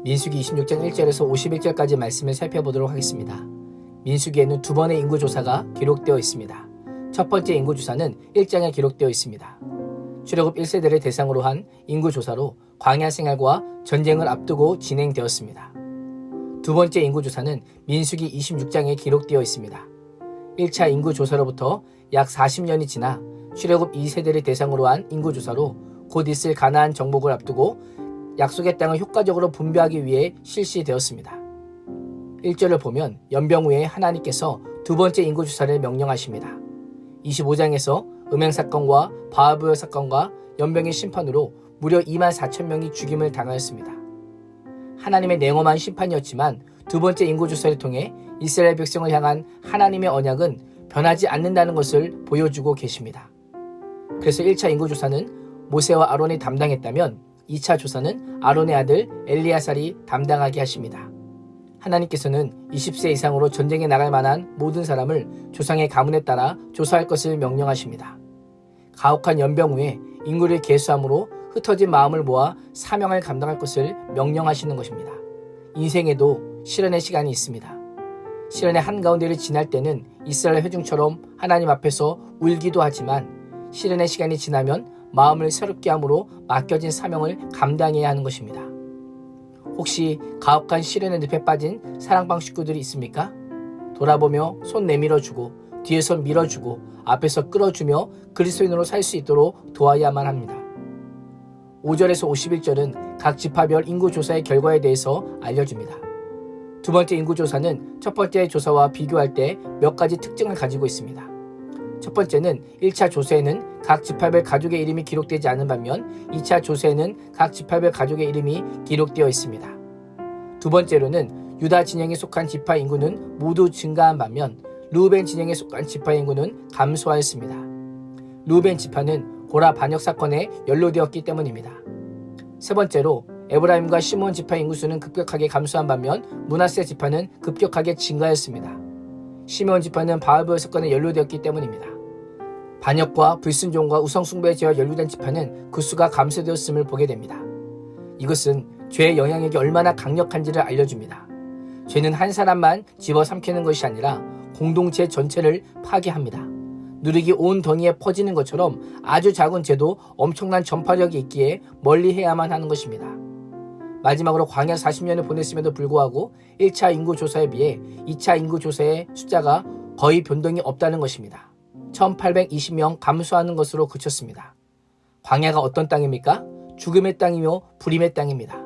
민수기 26장 1절에서 51절까지 말씀을 살펴보도록 하겠습니다. 민수기에는 두 번의 인구조사가 기록되어 있습니다. 첫 번째 인구조사는 1장에 기록되어 있습니다. 출애굽 1세대를 대상으로 한 인구조사로 광야 생활과 전쟁을 앞두고 진행되었습니다. 두 번째 인구조사는 민수기 26장에 기록되어 있습니다. 1차 인구조사로부터 약 40년이 지나 출애굽 2세대를 대상으로 한 인구조사로 곧 있을 가나안 정복을 앞두고 약속의 땅을 효과적으로 분배하기 위해 실시되었습니다. 1절을 보면 연병 후에 하나님께서 두 번째 인구조사를 명령하십니다. 25장에서 음행사건과 바알부여 사건과 연병의 심판으로 무려 24,000명이 죽임을 당하였습니다. 하나님의 냉엄한 심판이었지만 두 번째 인구조사를 통해 이스라엘 백성을 향한 하나님의 언약은 변하지 않는다는 것을 보여주고 계십니다. 그래서 1차 인구조사는 모세와 아론이 담당했다면 2차 조사는 아론의 아들 엘리야살이 담당하게 하십니다. 하나님께서는 20세 이상으로 전쟁에 나갈 만한 모든 사람을 조상의 가문에 따라 조사할 것을 명령하십니다. 가혹한 연병 후에 인구를 계수함으로 흩어진 마음을 모아 사명을 감당할 것을 명령하시는 것입니다. 인생에도 시련의 시간이 있습니다. 시련의 한가운데를 지날 때는 이스라엘 회중처럼 하나님 앞에서 울기도 하지만 시련의 시간이 지나면 마음을 새롭게 함으로 맡겨진 사명을 감당해야 하는 것입니다. 혹시 가혹한 시련의 늪에 빠진 사랑방 식구들이 있습니까? 돌아보며 손 내밀어주고 뒤에서 밀어주고 앞에서 끌어주며 그리스도인으로 살 수 있도록 도와야만 합니다. 5절에서 51절은 각 지파별 인구조사의 결과에 대해서 알려줍니다. 두 번째 인구조사는 첫 번째 조사와 비교할 때 몇 가지 특징을 가지고 있습니다. 첫 번째는 1차 조사에는 각 지파별 가족의 이름이 기록되지 않은 반면 2차 조사에는 각 지파별 가족의 이름이 기록되어 있습니다. 두 번째로는 유다 진영에 속한 지파 인구는 모두 증가한 반면 르우벤 진영에 속한 지파 인구는 감소하였습니다. 르우벤 지파는 고라 반역 사건에 연루되었기 때문입니다. 세 번째로 에브라임과 시므온 지파 인구수는 급격하게 감소한 반면 므낫세 지파는 급격하게 증가했습니다. 시므온 지파는 바알부여 사건에 연루되었기 때문입니다. 반역과 불순종과 우상숭배의 죄와 연루된 지파는 그 수가 감소되었음을 보게 됩니다. 이것은 죄의 영향력이 얼마나 강력한지를 알려줍니다. 죄는 한 사람만 집어삼키는 것이 아니라 공동체 전체를 파괴합니다. 누룩이 온 덩이에 퍼지는 것처럼 아주 작은 죄도 엄청난 전파력이 있기에 멀리해야만 하는 것입니다. 마지막으로 광야 40년을 보냈음에도 불구하고 1차 인구조사에 비해 2차 인구조사의 숫자가 거의 변동이 없다는 것입니다. 1820명 감소하는 것으로 그쳤습니다. 광야가 어떤 땅입니까? 죽음의 땅이며 불임의 땅입니다.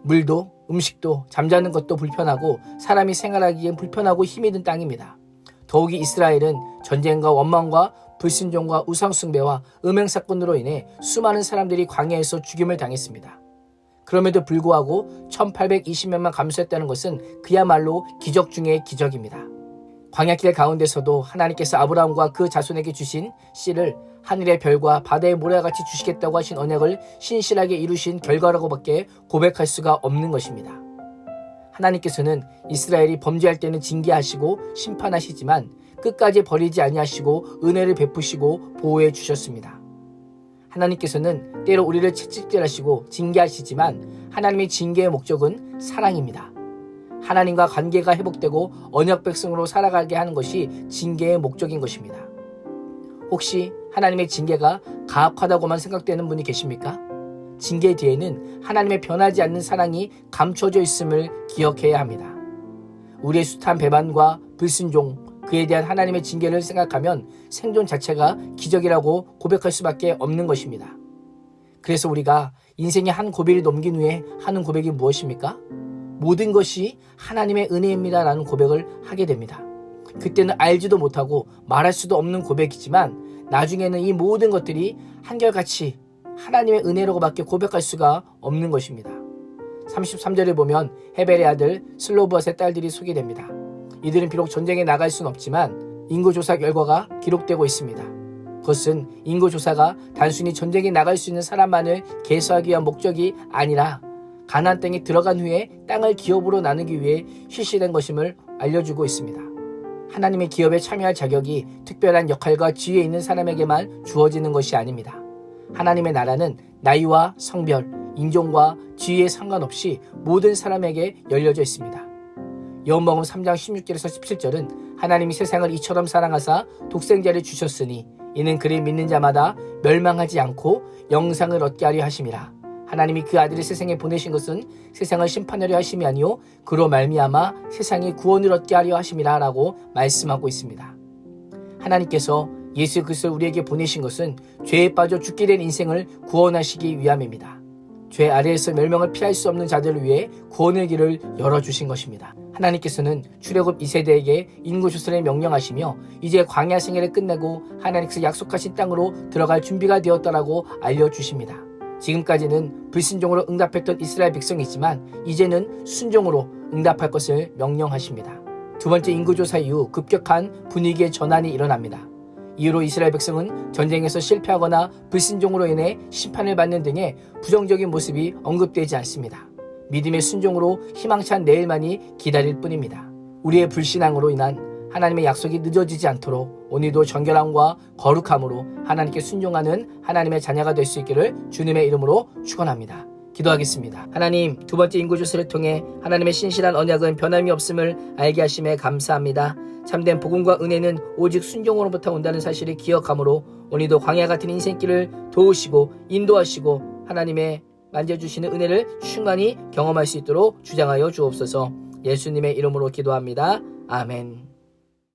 물도 음식도 잠자는 것도 불편하고 사람이 생활하기엔 불편하고 힘이 든 땅입니다. 더욱이 이스라엘은 전쟁과 원망과 불순종과 우상숭배와 음행사건으로 인해 수많은 사람들이 광야에서 죽임을 당했습니다. 그럼에도 불구하고 1820명만 감소했다는 것은 그야말로 기적 중의 기적입니다. 광야길 가운데서도 하나님께서 아브라함과 그 자손에게 주신 씨를 하늘의 별과 바다의 모래와 같이 주시겠다고 하신 언약을 신실하게 이루신 결과라고밖에 고백할 수가 없는 것입니다. 하나님께서는 이스라엘이 범죄할 때는 징계하시고 심판하시지만 끝까지 버리지 아니하시고 은혜를 베푸시고 보호해 주셨습니다. 하나님께서는 때로 우리를 채찍질하시고 징계하시지만 하나님의 징계의 목적은 사랑입니다. 하나님과 관계가 회복되고 언약 백성으로 살아가게 하는 것이 징계의 목적인 것입니다. 혹시 하나님의 징계가 가혹하다고만 생각되는 분이 계십니까? 징계 뒤에는 하나님의 변하지 않는 사랑이 감춰져 있음을 기억해야 합니다. 우리의 숱한 배반과 불순종, 그에 대한 하나님의 징계를 생각하면 생존 자체가 기적이라고 고백할 수밖에 없는 것입니다. 그래서 우리가 인생의 한 고비를 넘긴 후에 하는 고백이 무엇입니까? 모든 것이 하나님의 은혜입니다 라는 고백을 하게 됩니다. 그때는 알지도 못하고 말할 수도 없는 고백이지만 나중에는 이 모든 것들이 한결같이 하나님의 은혜라고밖에 고백할 수가 없는 것입니다. 33절을 보면 헤벨의 아들 슬로브앗의 딸들이 소개됩니다. 이들은 비록 전쟁에 나갈 수는 없지만 인구조사 결과가 기록되고 있습니다. 그것은 인구조사가 단순히 전쟁에 나갈 수 있는 사람만을 계수하기 위한 목적이 아니라 가나안 땅에 들어간 후에 땅을 기업으로 나누기 위해 실시된 것임을 알려주고 있습니다. 하나님의 기업에 참여할 자격이 특별한 역할과 지위에 있는 사람에게만 주어지는 것이 아닙니다. 하나님의 나라는 나이와 성별, 인종과 지위에 상관없이 모든 사람에게 열려져 있습니다. 요한복음 3장 16절에서 17절은 하나님이 세상을 이처럼 사랑하사 독생자를 주셨으니 이는 그를 믿는 자마다 멸망하지 않고 영생을 얻게 하려 하심이라. 하나님이 그 아들을 세상에 보내신 것은 세상을 심판하려 하심이 아니요 그로 말미암아 세상에 구원을 얻게 하려 하심이라 라고 말씀하고 있습니다. 하나님께서 예수 그리스도를 우리에게 보내신 것은 죄에 빠져 죽게 된 인생을 구원하시기 위함입니다. 죄 아래에서 멸망을 피할 수 없는 자들을 위해 구원의 길을 열어주신 것입니다. 하나님께서는 출애굽 2세대에게 인구조사를 명령하시며 이제 광야 생애를 끝내고 하나님께서 약속하신 땅으로 들어갈 준비가 되었다라고 알려주십니다. 지금까지는 불순종으로 응답했던 이스라엘 백성이지만 이제는 순종으로 응답할 것을 명령하십니다. 두 번째 인구조사 이후 급격한 분위기의 전환이 일어납니다. 이후로 이스라엘 백성은 전쟁에서 실패하거나 불순종으로 인해 심판을 받는 등의 부정적인 모습이 언급되지 않습니다. 믿음의 순종으로 희망찬 내일만이 기다릴 뿐입니다. 우리의 불신앙으로 인한 하나님의 약속이 늦어지지 않도록 오늘도 정결함과 거룩함으로 하나님께 순종하는 하나님의 자녀가 될 수 있기를 주님의 이름으로 축원합니다. 기도하겠습니다. 하나님, 두 번째 인구조사를 통해 하나님의 신실한 언약은 변함이 없음을 알게 하심에 감사합니다. 참된 복음과 은혜는 오직 순종으로부터 온다는 사실을 기억하므로 오늘도 광야 같은 인생길을 도우시고 인도하시고 하나님의 만져주시는 은혜를 충만히 경험할 수 있도록 주장하여 주옵소서. 예수님의 이름으로 기도합니다. 아멘.